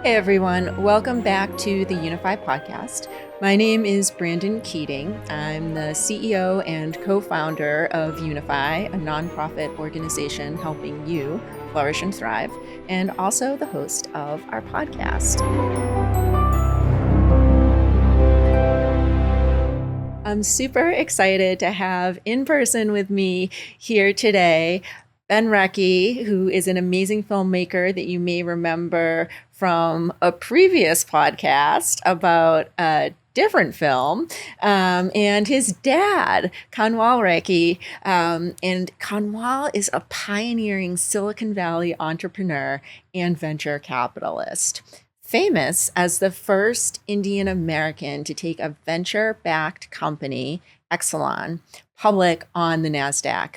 Hey everyone, welcome back to the YOUnify podcast. My name is Brandyn Keating. I'm the CEO and co-founder of YOUnify, a nonprofit organization helping you flourish and thrive, and also the host of our podcast. I'm super excited to have in person with me here today Ben Rekhi, who is an amazing filmmaker that you may remember from a previous podcast about a different film, and his dad, Kamal Rekhi. And Kanwal is a pioneering Silicon Valley entrepreneur and venture capitalist, famous as the first Indian American to take a venture-backed company, Exelon, public on the NASDAQ.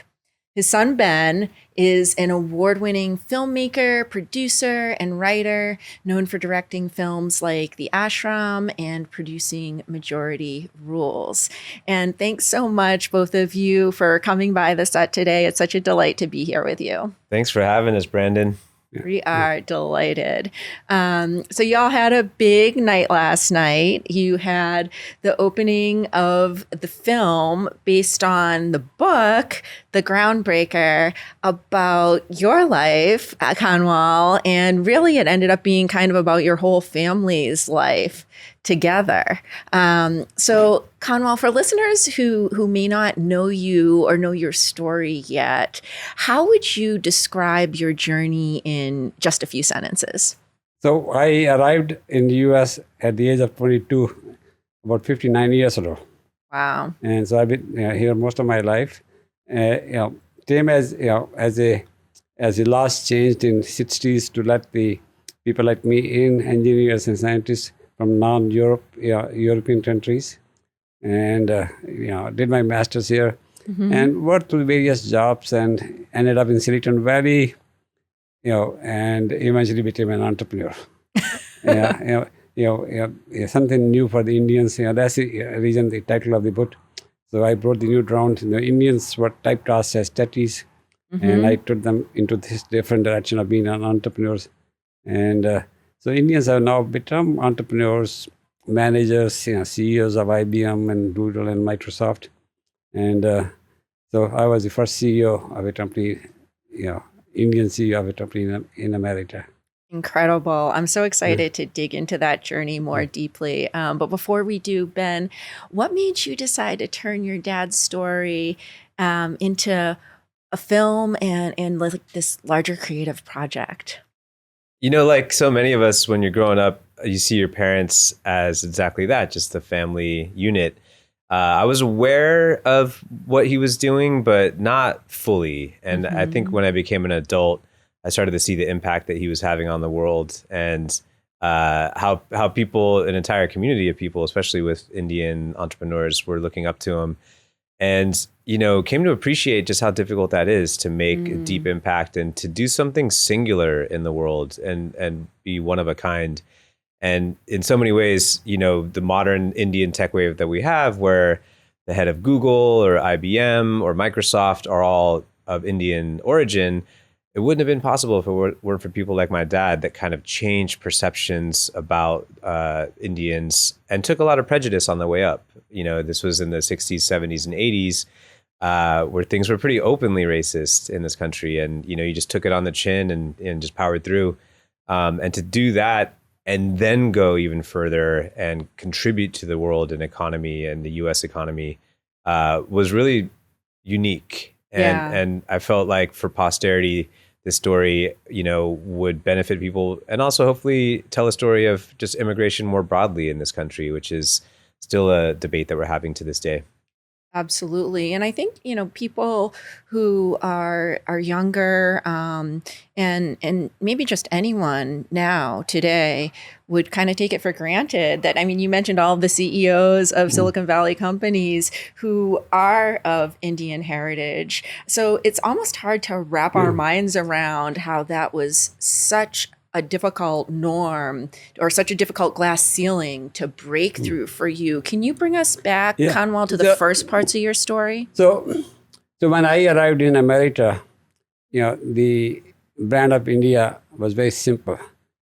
His son, Ben, is an award-winning filmmaker, producer, and writer, known for directing films like The Ashram and producing Majority Rules. And thanks so much, both of you, for coming by the set today. It's such a delight to be here with you. Thanks for having us, Brandyn. We are delighted. So y'all had a big night last night. You had the opening of the film based on the book, The Groundbreaker, about your life at Kanwal. And really it ended up being kind of about your whole family's life together. So Kanwal, for listeners who may not know you or know your story yet, how would you describe your journey in just a few sentences? So I arrived in the US at the age of 22, about 59 years ago. Wow. And so I've been here most of my life. Came as the laws changed in 60s to let the people like me in, engineers and scientists from European countries, and did my master's here, and worked through various jobs and ended up in Silicon Valley, and eventually became an entrepreneur. Something new for the Indians. That's the reason the title of the book. So I brought the new round. The Indians were typecast as tatties, and I took them into this different direction of being an entrepreneurs. And so Indians have now become entrepreneurs, managers, CEOs of IBM and Google and Microsoft. And so I was the first CEO of a company, Indian CEO of a company in America. Incredible. I'm so excited to dig into that journey more deeply. But before we do, Ben, what made you decide to turn your dad's story into a film and like this larger creative project? Like so many of us, when you're growing up, you see your parents as exactly that, just the family unit. I was aware of what he was doing, but not fully. And I think when I became an adult, I started to see the impact that he was having on the world, and how people, an entire community of people, especially with Indian entrepreneurs, were looking up to him. And, came to appreciate just how difficult that is to make a deep impact and to do something singular in the world and be one of a kind. And in so many ways, the modern Indian tech wave that we have, where the head of Google or IBM or Microsoft are all of Indian origin, it wouldn't have been possible if it weren't for people like my dad that kind of changed perceptions about Indians and took a lot of prejudice on the way up. This was in the 60s, 70s, and 80s, where things were pretty openly racist in this country. And, you just took it on the chin and just powered through. And to do that and then go even further and contribute to the world and economy and the US economy was really unique. And I felt like for posterity, this story, would benefit people and also hopefully tell a story of just immigration more broadly in this country, which is still a debate that we're having to this day. Absolutely. And I think, people who are younger and maybe just anyone now today would kind of take it for granted that, you mentioned all of the CEOs of Silicon Valley companies who are of Indian heritage. So it's almost hard to wrap our minds around how that was such a difficult norm or such a difficult glass ceiling to break through for you. Can you bring us back, Kanwal, to the first parts of your story? So when I arrived in America, the brand of India was very simple.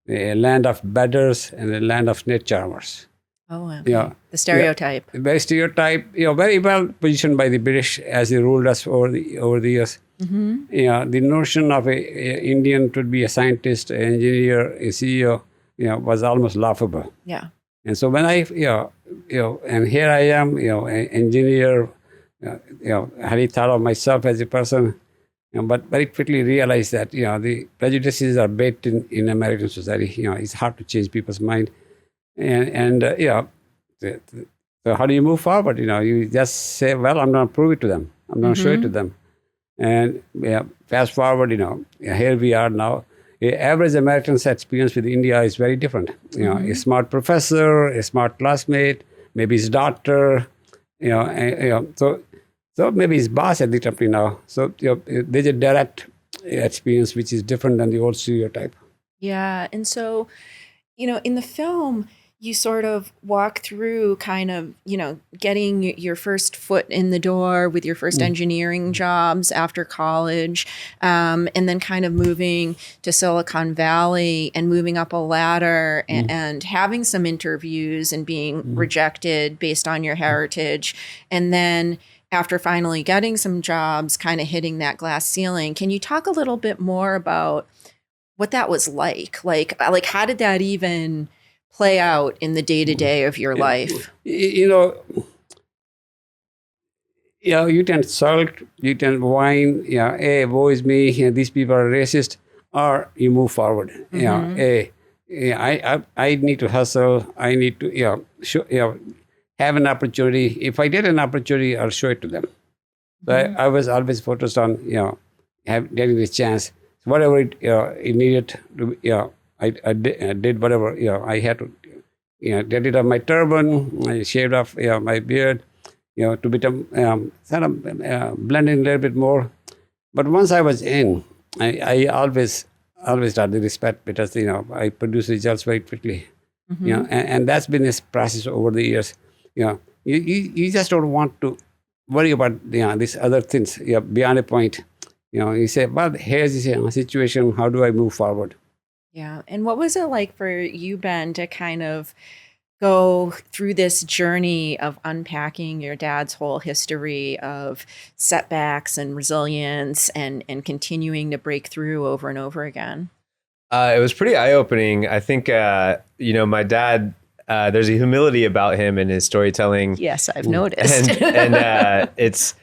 a land of bedders and a land of net charmers. Oh, okay. The stereotype. Very stereotype, very well positioned by the British as they ruled us over the years. The notion of a Indian to be a scientist, an engineer, a CEO, was almost laughable. Yeah. And so when and here I am, an engineer, having thought of myself as a person, but very quickly realized that, the prejudices are baked in American society. It's hard to change people's mind. So how do you move forward? You just say, well, I'm going to prove it to them. I'm going to show it to them. And fast forward, here we are now. The average American's experience with India is very different. A smart professor, a smart classmate, maybe his daughter, so maybe his boss at the company now. So there's a direct experience which is different than the old stereotype. Yeah. And so, in the film, you sort of walk through kind of, getting your first foot in the door with your first engineering jobs after college, and then kind of moving to Silicon Valley and moving up a ladder and having some interviews and being rejected based on your heritage. And then after finally getting some jobs, kind of hitting that glass ceiling. Can you talk a little bit more about what that was like? Like how did that even play out in the day-to-day of your life? You can sulk, you can whine, hey, woe is me, these people are racist, or you move forward. Hey, I need to hustle, I need to, have an opportunity. If I get an opportunity, I'll show it to them. So I was always focused on, getting the chance. Whatever it needed to, I did whatever, I had to, get rid of my turban, I shaved off my beard, to become sort of blending a little bit more. But once I was in, I always got the respect because, I produce results very quickly. And that's been this process over the years. You just don't want to worry about these other things beyond a point. You say, well, here's this situation, how do I move forward? Yeah. And what was it like for you, Ben, to kind of go through this journey of unpacking your dad's whole history of setbacks and resilience and continuing to break through over and over again? It was pretty eye-opening. I think, my dad, there's a humility about him and his storytelling. Yes, I've noticed. And it's,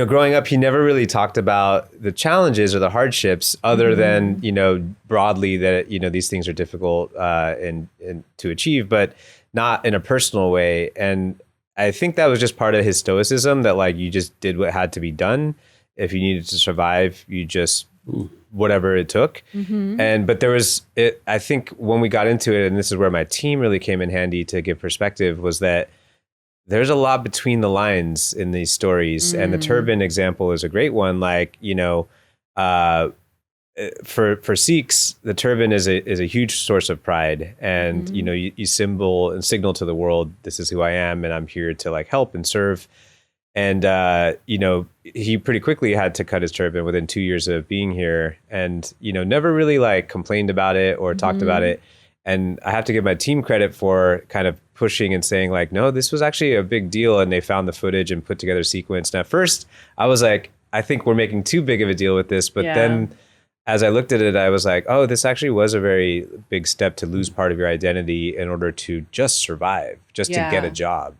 growing up, he never really talked about the challenges or the hardships other than, broadly that, these things are difficult and to achieve, but not in a personal way. And I think that was just part of his stoicism, that like you just did what had to be done. If you needed to survive, you just whatever it took. But there was, I think when we got into it, and this is where my team really came in handy to give perspective, was that there's a lot between the lines in these stories. And the turban example is a great one. Like, for Sikhs, the turban is a huge source of pride. And, you signal to the world, this is who I am, and I'm here to like help and serve. And, he pretty quickly had to cut his turban within 2 years of being here, and, never really like complained about it or talked about it. And I have to give my team credit for kind of pushing and saying like, no, this was actually a big deal. And they found the footage and put together a sequence. And at first I was like, I think we're making too big of a deal with this. But then as I looked at it, I was like, oh, this actually was a very big step to lose part of your identity in order to just survive, just to get a job.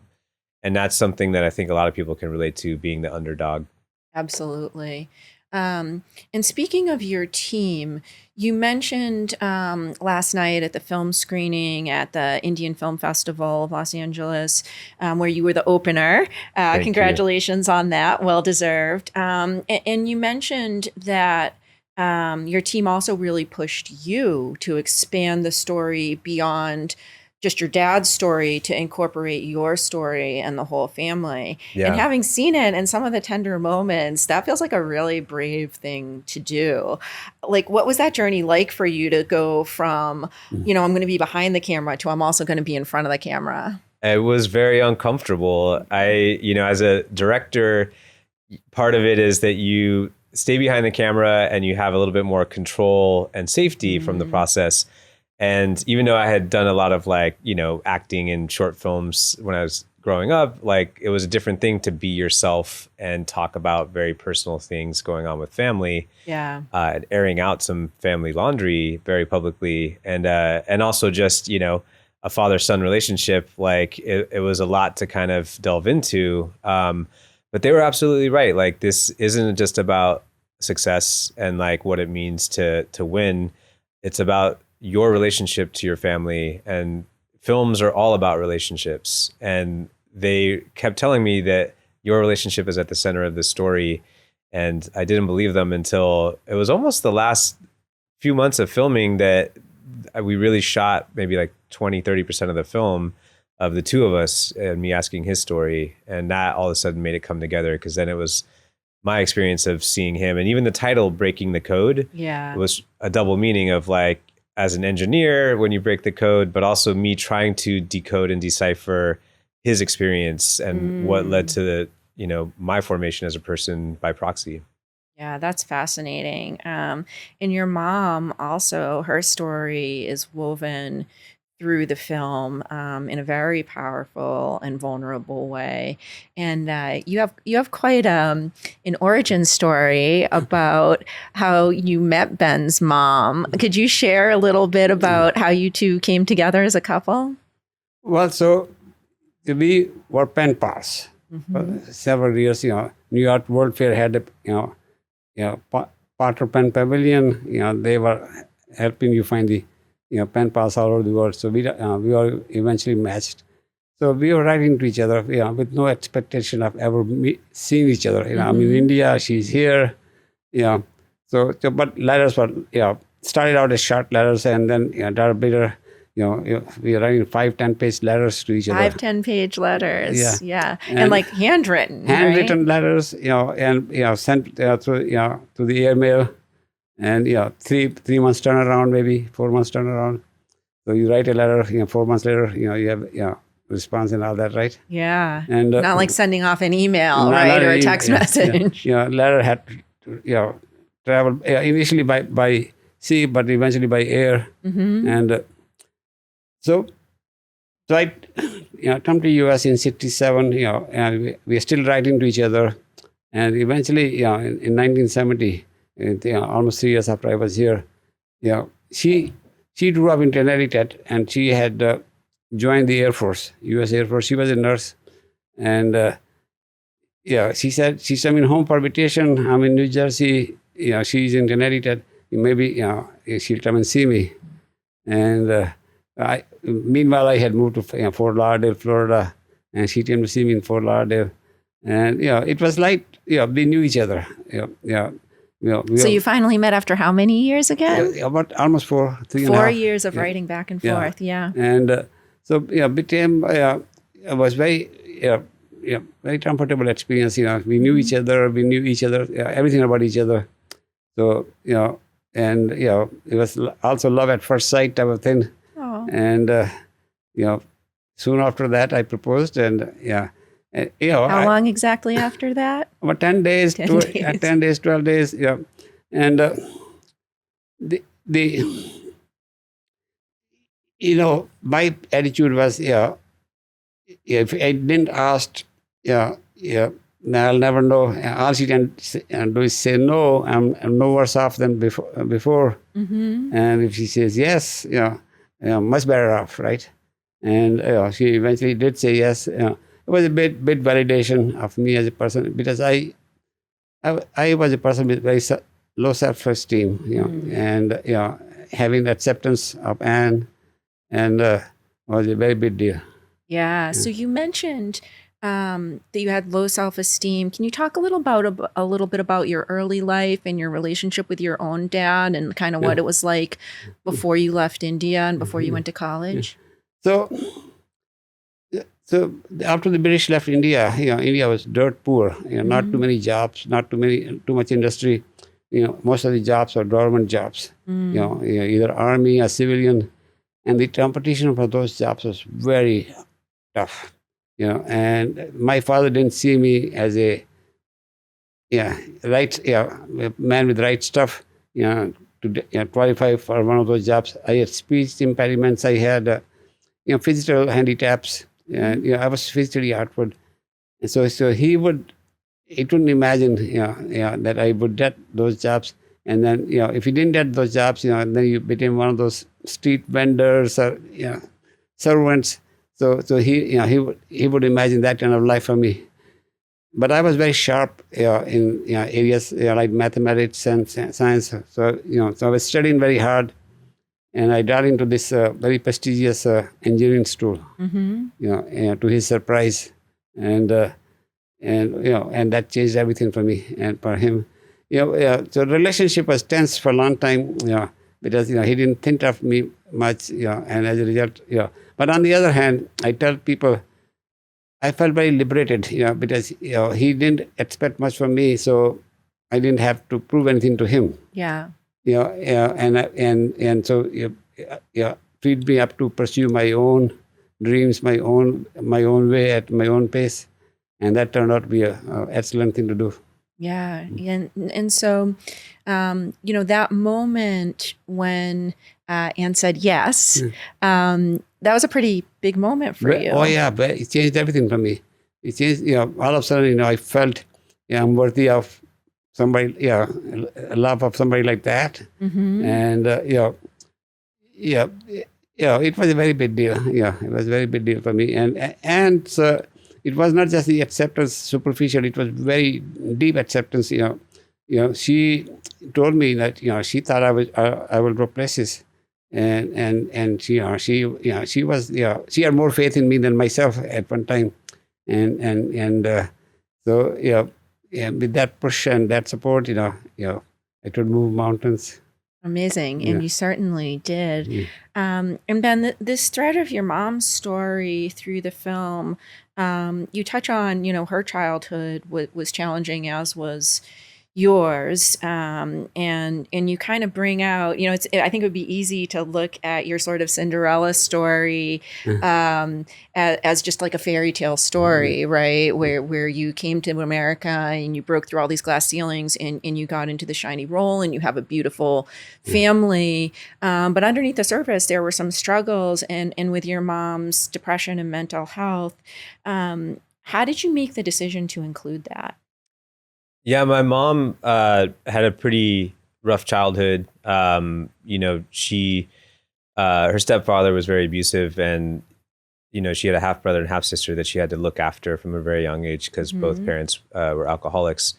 And that's something that I think a lot of people can relate to, being the underdog. Absolutely. And speaking of your team, you mentioned last night at the film screening at the Indian Film Festival of Los Angeles, where you were the opener. Congratulations on that. Well deserved. And you mentioned that your team also really pushed you to expand the story beyond just your dad's story to incorporate your story and the whole family. Yeah. And having seen it and some of the tender moments, that feels like a really brave thing to do. Like, what was that journey like for you to go from, I'm going to be behind the camera to I'm also going to be in front of the camera? It was very uncomfortable. As a director, part of it is that you stay behind the camera and you have a little bit more control and safety from the process. And even though I had done a lot of like, acting in short films when I was growing up, like it was a different thing to be yourself and talk about very personal things going on with family. Yeah. And airing out some family laundry very publicly, and also just a father-son relationship. Like it was a lot to kind of delve into. But they were absolutely right. Like this isn't just about success and like what it means to win. It's about your relationship to your family, and films are all about relationships. And they kept telling me that your relationship is at the center of the story. And I didn't believe them until it was almost the last few months of filming that we really shot maybe like 20-30% of the film of the two of us and me asking his story. And that all of a sudden made it come together, because then it was my experience of seeing him. And even the title, Breaking the Code, it was a double meaning of like, as an engineer, when you break the code, but also me trying to decode and decipher his experience and what led to the, my formation as a person by proxy. Yeah, that's fascinating. And your mom also, her story is woven through the film in a very powerful and vulnerable way. And you have quite an origin story about how you met Ben's mom. Could you share a little bit about how you two came together as a couple? Well, so we were pen pals for several years. New York World Fair had Potter Pen Pavilion. They were helping you find the pen pals all over the world. So we were eventually matched. So we were writing to each other, with no expectation of ever seeing each other. I'm in India, she's here. So but letters were started out as short letters, and then later. We are writing 5-10 page letters to each other. 5-10 page letters. Yeah. And like handwritten. Handwritten right? letters, and sent through to the airmail, and 3 months turnaround, maybe 4 months turnaround. So you write a letter, 4 months later, you have response and all that, right? Yeah. And not like sending off an email, right, or a text message. Letter had travel initially by sea, but eventually by air, and. So I come to US in '67, and we are still writing to each other. And eventually, in 1970, almost 3 years after I was here, she grew up in Connecticut, and she had joined the Air Force, US Air Force. She was a nurse. And she said, she's coming home for vacation. I'm in New Jersey. She's in Connecticut. Maybe she'll come and see me. And meanwhile, I had moved to Fort Lauderdale, Florida, and she came to see me in Fort Lauderdale. And it was like we knew each other. So you finally met after how many years again? About almost 4 4 years of writing back and forth. Yeah. And so became was very very comfortable experience. We knew each other. We knew each other. Everything about each other. So and it was also love at first sight type of thing. And soon after that, I proposed, and how long exactly after that? About 10 days, 10 days, 12 days, and my attitude was, if I didn't ask, I'll never know. All she can do is say no. I'm no worse off than before. And if she says yes, much better off, right? And she eventually did say yes. It was a bit validation of me as a person, because I was a person with very low self-esteem, and having acceptance of Anne, and was a very big deal. Yeah. So you mentioned that you had low self-esteem. Can you talk a little bit about your early life and your relationship with your own dad, and kind of what it was like before you left India and before you went to college? So after the British left India, India was dirt poor. Not too many jobs, not too much industry. Most of the jobs are government jobs. Either army or civilian, and the competition for those jobs was very tough. And my father didn't see me as a man with right stuff, to qualify for one of those jobs. I had speech impediments. I had physical handicaps. And I was physically outward. And so he couldn't imagine that I would get those jobs. And then if you didn't get those jobs, then you became one of those street vendors or servants. So he would imagine that kind of life for me. But I was very sharp in areas like mathematics and science. So I was studying very hard, and I got into this very prestigious engineering school. To his surprise, and that changed everything for me and for him. So the relationship was tense for a long time. Because he didn't think of me much. And as a result, But on the other hand, I tell people, I felt very liberated, because he didn't expect much from me, so I didn't have to prove anything to him. Yeah. And so freed me up to pursue my own dreams, my own way at my own pace, and that turned out to be an excellent thing to do. Yeah. And so, that moment when Anne said yes, that was a pretty big moment for you. Oh, yeah. But it changed everything for me. It changed, all of a sudden, I felt I'm worthy of somebody, a love of somebody like that. And, it was a very big deal. Yeah, it was a very big deal for me. And so it was not just the acceptance superficial, it was very deep acceptance. She told me that, she thought I will go places. And she had more faith in me than myself at one time, so with that push and that support, I could move mountains. Amazing, and you certainly did. And Ben, this thread of your mom's story through the film, you touch on, her childhood was challenging, as was yours, and you kind of bring out, I think it would be easy to look at your sort of Cinderella story as just like a fairy tale story, right? Where you came to America and you broke through all these glass ceilings and you got into the shiny role and you have a beautiful family. But underneath the surface, there were some struggles, and with your mom's depression and mental health. How did you make the decision to include that? Yeah, my mom had a pretty rough childhood. She, her stepfather was very abusive, and she had a half brother and half sister that she had to look after from a very young age because both parents were alcoholics.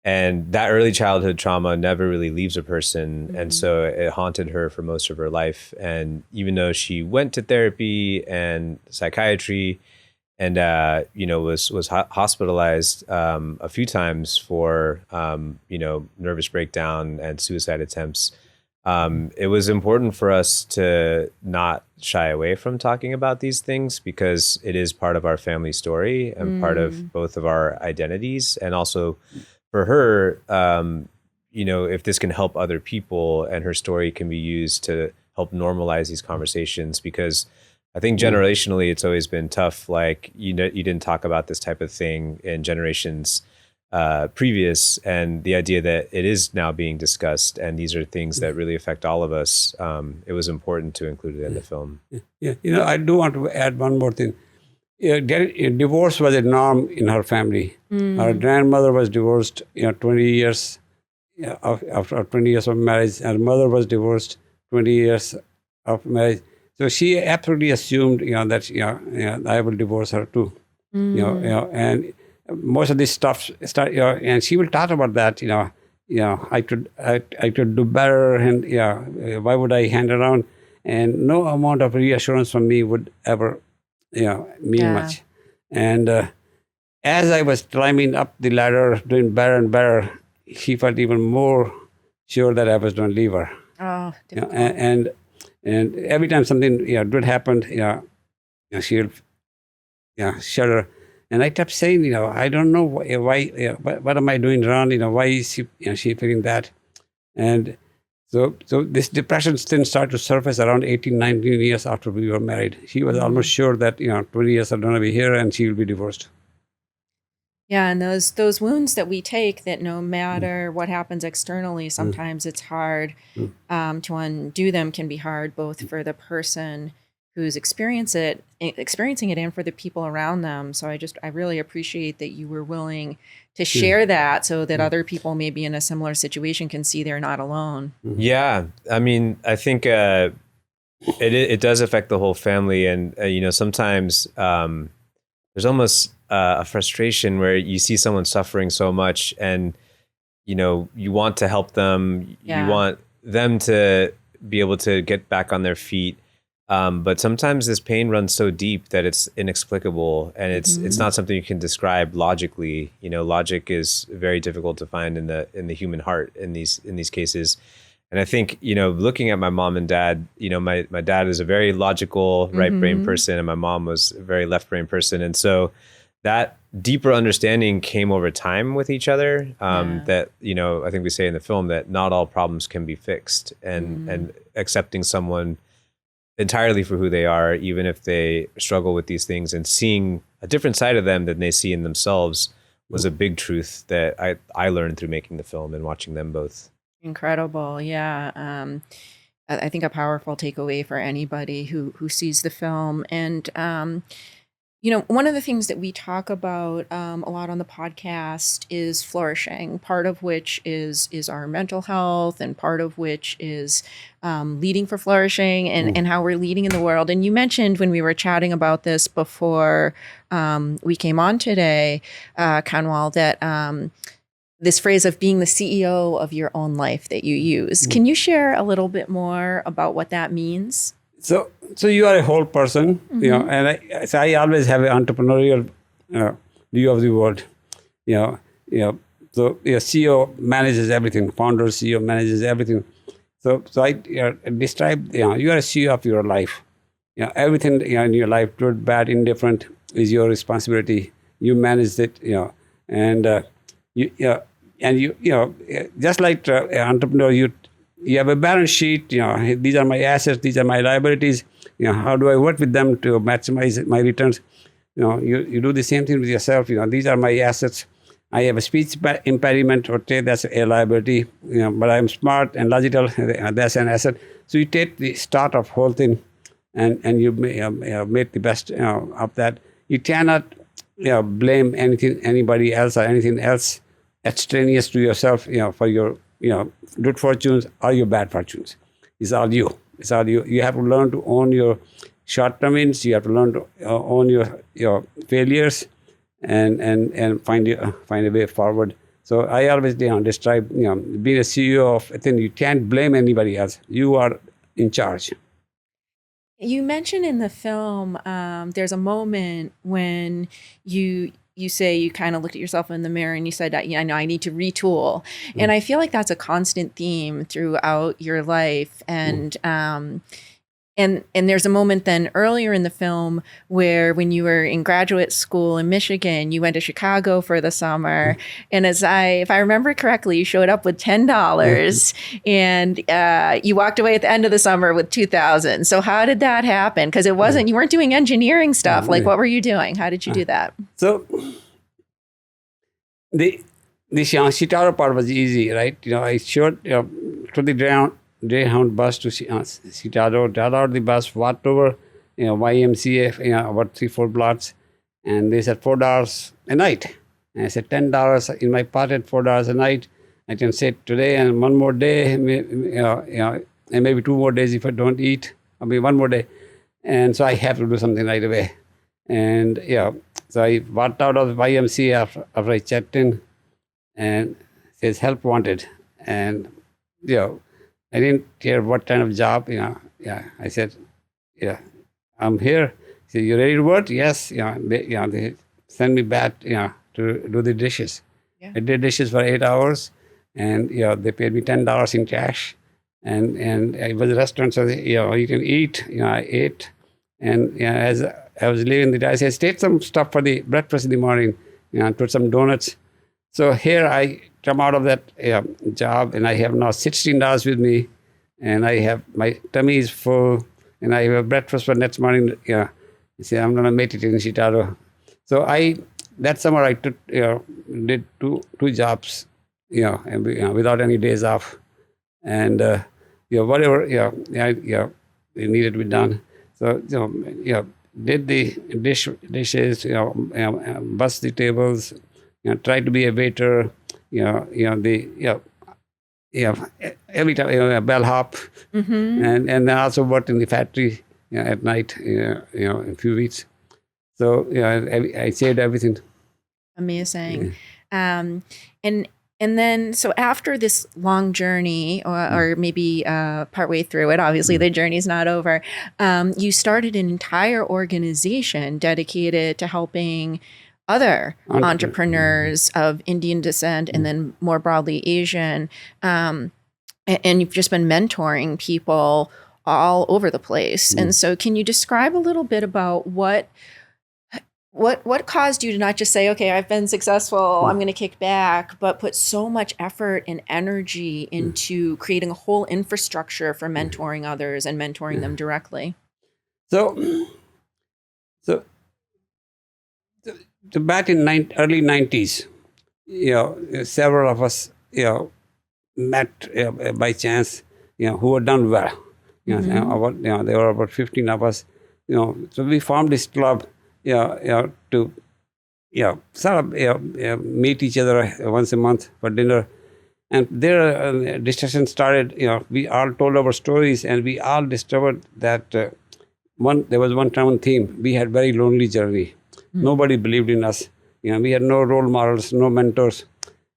And that early childhood trauma never really leaves a person, and so it haunted her for most of her life. And even though she went to therapy and psychiatry, and was hospitalized a few times for nervous breakdown and suicide attempts. It was important for us to not shy away from talking about these things because it is part of our family story and part of both of our identities. And also for her, if this can help other people and her story can be used to help normalize these conversations, because I think generationally, it's always been tough. Like, you didn't talk about this type of thing in generations previous, and the idea that it is now being discussed, and these are things that really affect all of us. It was important to include it in the film. Yeah, I do want to add one more thing. Divorce was a norm in her family. Her grandmother was divorced, 20 years after 20 years of marriage. Her mother was divorced 20 years of marriage. So she absolutely assumed, that I will divorce her too. And most of this stuff and she will talk about that. I could do better, and why would I hang around? And no amount of reassurance from me would ever, mean much. And as I was climbing up the ladder, doing better and better, she felt even more sure that I was going to leave her. Oh, and every time something good happened, she'll shudder. And I kept saying, I don't know why what am I doing wrong? Why is she feeling that? And so this depression didn't start to surface around 18, 19 years after we were married. She was almost sure that 20 years are going to be here and she will be divorced. Yeah, and those wounds that we take, that no matter what happens externally, sometimes it's hard to undo them. Can be hard both for the person who's experiencing it and for the people around them. So I really appreciate that you were willing to share that, so that other people maybe in a similar situation can see they're not alone. Yeah, I mean, I think it does affect the whole family, and sometimes there's almost a frustration where you see someone suffering so much, and you want to help them, you want them to be able to get back on their feet, but sometimes this pain runs so deep that it's inexplicable, and it's not something you can describe logically. Logic is very difficult to find in the human heart in these cases. And I think, looking at my mom and dad, my dad is a very logical right brain person, and my mom was a very left brain person. And so that deeper understanding came over time with each other, that, I think we say in the film that not all problems can be fixed, and accepting someone entirely for who they are, even if they struggle with these things, and seeing a different side of them than they see in themselves was a big truth that I learned through making the film and watching them both. Incredible. Yeah. I think a powerful takeaway for anybody who sees the film. And, one of the things that we talk about a lot on the podcast is flourishing, part of which is our mental health, and part of which is leading for flourishing, and how we're leading in the world. And you mentioned when we were chatting about this before we came on today, Kanwal, that this phrase of being the CEO of your own life that you use. Can you share a little bit more about what that means? So you are a whole person, and I always have an entrepreneurial view of the world. So your CEO manages everything. Founder, CEO manages everything. So I describe, you are a CEO of your life. Everything in your life, good, bad, indifferent, is your responsibility. You manage it, and you just like an entrepreneur, you have a balance sheet. These are my assets, these are my liabilities. How do I work with them to maximize my returns? You do the same thing with yourself. These are my assets. I have a speech impediment, okay, that's a liability. But I'm smart and logical, that's an asset. So you take the start of whole thing, and you make the best of that. You cannot blame anybody else or anything else extraneous to yourself, for your good fortunes or your bad fortunes. It's all you. It's all you. You have to learn to own your shortcomings. You have to learn to own your failures, and find a way forward. So I always describe being a CEO of a thing. You can't blame anybody else. You are in charge. You mentioned in the film, there's a moment when you say you kind of looked at yourself in the mirror and you said, I know I need to retool. And I feel like that's a constant theme throughout your life. And there's a moment then earlier in the film where, when you were in graduate school in Michigan, you went to Chicago for the summer. And if I remember correctly, you showed up with $10 and you walked away at the end of the summer with $2,000. So how did that happen? Because you weren't doing engineering stuff. Like, what were you doing? How did you do that? So the Chicago part was easy, right? I showed to the Greyhound bus to Chicago, got out the bus, walked over, YMCA, about 3-4 blocks, and they said $4 a night. And I said $10 in my pocket, $4 a night. I can say today and one more day, and maybe 2 more days if I don't eat. I mean, 1 more day, and so I have to do something right away. And so I walked out of the YMCA after I checked in, and says help wanted, and I didn't care what kind of job, I said, I'm here. He said, you ready to work? Yes. They sent me back, to do the dishes. Yeah. I did dishes for 8 hours, and they paid me $10 in cash, and it was a restaurant, so you can eat. I ate, and as I was leaving the day, I said, take some stuff for the breakfast in the morning, put some donuts. So here I come out of that job, and I have now $16 with me, and I have my tummy is full, and I have breakfast for next morning. I say I'm gonna make it in Chicago. So I that summer I took, did two jobs, without any days off, and whatever, it needed to be done. So did the dishes, bust the tables, tried to be a waiter, every time, bellhop, and then also worked in the factory at night, a few weeks. So I saved everything. Amazing. And then, so after this long journey, or maybe partway through it, obviously the journey's not over, you started an entire organization dedicated to helping other entrepreneurs of Indian descent and then more broadly Asian. And you've just been mentoring people all over the place. And so can you describe a little bit about what caused you to not just say, okay, I've been successful, I'm going to kick back, but put so much effort and energy into creating a whole infrastructure for mentoring others and mentoring them directly? So back in early 90s, several of us, met by chance, who had done well. There were about 15 of us. So we formed this club, to sort of meet each other once a month for dinner. And there, discussion started. We all told our stories, and we all discovered that there was one common theme. We had very lonely journey. Nobody believed in us. We had no role models, no mentors.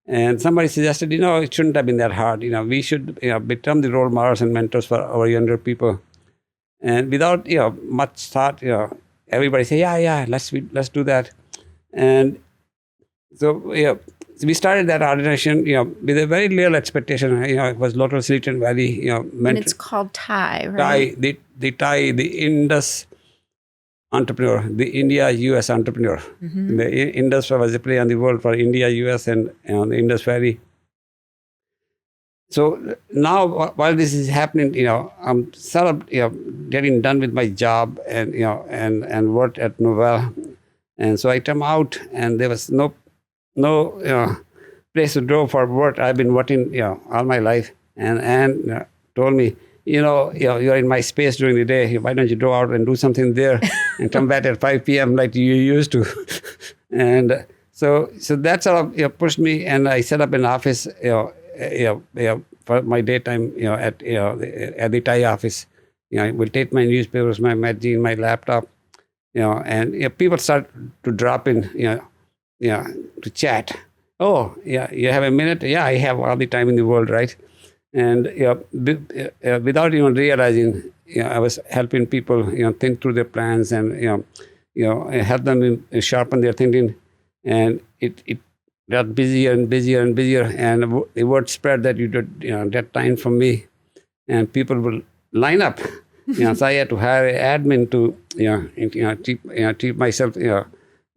And somebody suggested, it shouldn't have been that hard. We should become the role models and mentors for our younger people. And without much thought, everybody say, yeah, let's do that. And so we started that organization, with a very little expectation. It was local Silicon Valley. And it's called TIE, right? TIE, the Indus entrepreneur, the India-US entrepreneur. The Indus was a play on the word for India, US, and the Indus Valley. So now, while this is happening, I'm sort of getting done with my job and and work at Novell, and so I come out, and there was no place to go for work. I've been working all my life, and told me, you're in my space during the day. Why don't you go out and do something there and come back at 5 p.m. like you used to? And so that sort of pushed me, and I set up an office. For my daytime, at the Thai office, I will take my newspapers, my magazine, my laptop, and people start to drop in, to chat. Oh, yeah, you have a minute? Yeah, I have all the time in the world, right? And without even realizing, I was helping people, think through their plans and help them sharpen their thinking, and it got busier and busier and busier, and the word spread that you did that time for me, and people will line up. So I had to hire an admin to keep myself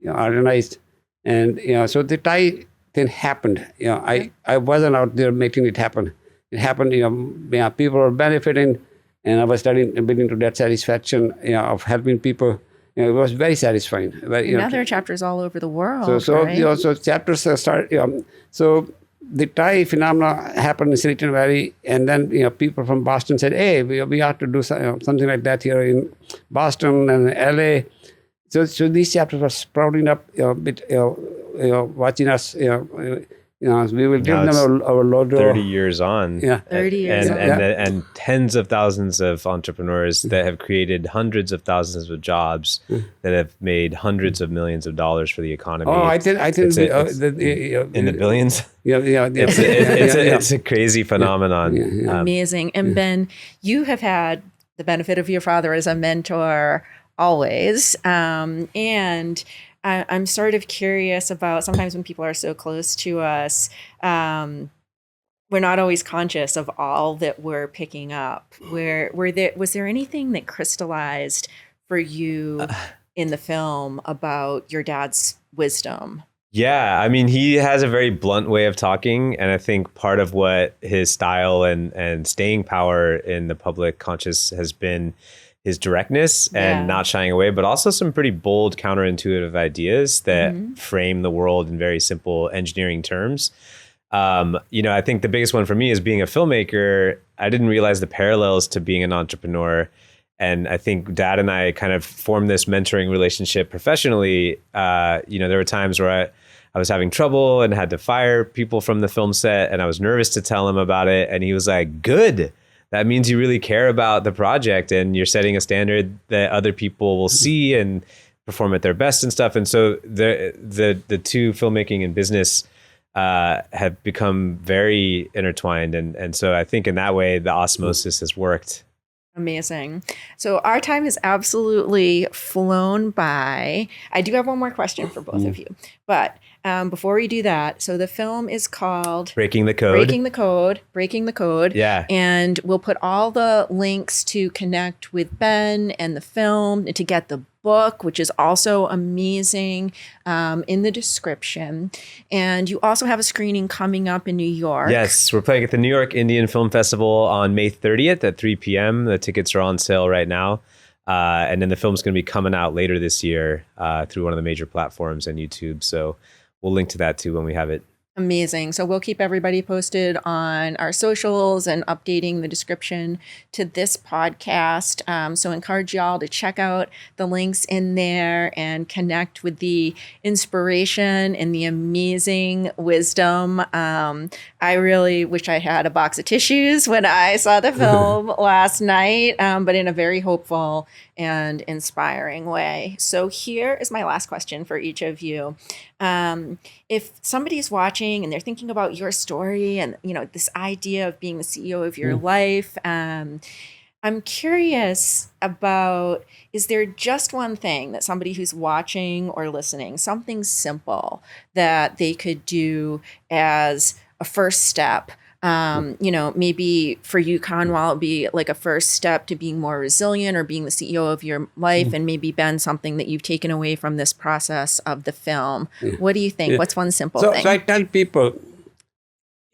organized, and so the Thai thing happened. I wasn't out there making it happen. It happened. People were benefiting, and I was beginning to get satisfaction of helping people. It was very satisfying. Now there are chapters all over the world. So right? So chapters started. So the Thai phenomena happened in Silicon Valley, and then people from Boston said, "Hey, we ought to do something like that here in Boston and LA." So these chapters were sprouting up, watching us. We will give them our logo. 30 years on. Yeah. 30 years on. And tens of thousands of entrepreneurs that have created hundreds of thousands of jobs that have made hundreds of millions of dollars for the economy. Oh, I think it's in the billions. Yeah. It's a crazy phenomenon. Amazing. And Ben, you have had the benefit of your father as a mentor always. And I'm sort of curious about sometimes when people are so close to us, we're not always conscious of all that we're picking up. Was there anything that crystallized for you in the film about your dad's wisdom? Yeah, I mean, he has a very blunt way of talking, and I think part of what his style and staying power in the public conscious has been his directness and not shying away, but also some pretty bold, counterintuitive ideas that frame the world in very simple engineering terms. I think the biggest one for me is being a filmmaker. I didn't realize the parallels to being an entrepreneur. And I think Dad and I kind of formed this mentoring relationship professionally. There were times where I was having trouble and had to fire people from the film set, and I was nervous to tell him about it. And he was like, good. That means you really care about the project and you're setting a standard that other people will see and perform at their best and stuff. And so the two, filmmaking and business, have become very intertwined. And so I think in that way, the osmosis has worked. Amazing. So our time has absolutely flown by. I do have one more question for both of you. But before we do that, so the film is called Breaking the Code. Breaking the Code. Yeah. And we'll put all the links to connect with Ben and the film and to get the book, which is also amazing, in the description. And you also have a screening coming up in New York. Yes, we're playing at the New York Indian Film Festival on May 30th at 3 p.m. The tickets are on sale right now. And then the film's going to be coming out later this year through one of the major platforms and YouTube. So we'll link to that too when we have it. Amazing. So we'll keep everybody posted on our socials and updating the description to this podcast. So encourage y'all to check out the links in there and connect with the inspiration and the amazing wisdom. I really wish I had a box of tissues when I saw the film last night, but in a very hopeful and inspiring way. So here is my last question for each of you. If somebody's watching and they're thinking about your story and, this idea of being the CEO of your life, I'm curious about, is there just one thing that somebody who's watching or listening, something simple that they could do as a first step? Maybe for you, Kanwal, it'd be like a first step to being more resilient or being the CEO of your life. And maybe, Ben, something that you've taken away from this process of the film. What do you think? What's one simple thing? So I tell people,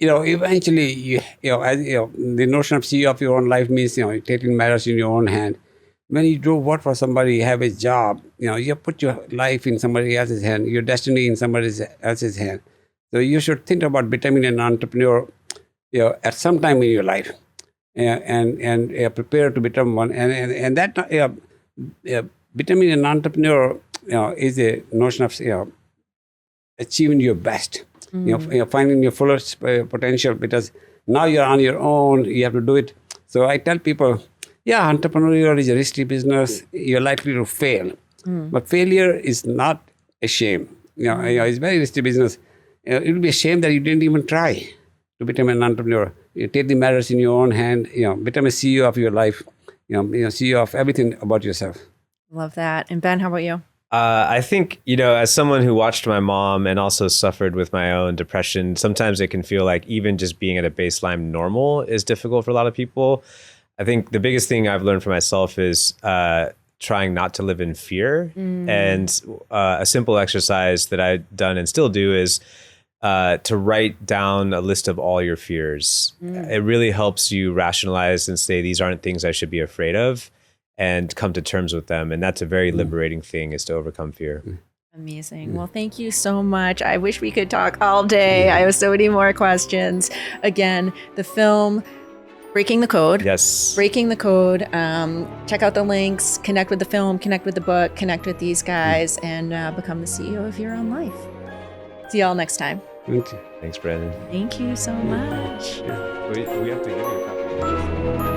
eventually, the notion of CEO of your own life means, taking matters in your own hand. When you do work for somebody, have a job, you put your life in somebody else's hand, your destiny in somebody else's hand. So you should think about becoming an entrepreneur at some time in your life, and prepare to become one. And that becoming an entrepreneur, is a notion of achieving your best, finding your fullest potential. Because now you're on your own, you have to do it. So I tell people, entrepreneurial is a risky business. You're likely to fail, but failure is not a shame. It's a very risky business. It will be a shame that you didn't even try to become an entrepreneur. You take the matters in your own hand, become a CEO of your life, CEO of everything about yourself. Love that. And Ben, how about you? I think, as someone who watched my mom and also suffered with my own depression, sometimes it can feel like even just being at a baseline normal is difficult for a lot of people. I think the biggest thing I've learned for myself is trying not to live in fear. And a simple exercise that I've done and still do is to write down a list of all your fears. It really helps you rationalize and say, these aren't things I should be afraid of, and come to terms with them. And that's a very liberating thing, is to overcome fear. Amazing. Well, thank you so much. I wish we could talk all day. I have so many more questions. Again, the film, Breaking the Code. Yes. Breaking the Code. Check out the links, connect with the film, connect with the book, connect with these guys, and become the CEO of your own life. See y'all next time. Thank you. Thanks, Brandon. Thank you so much. We have to give you a copy.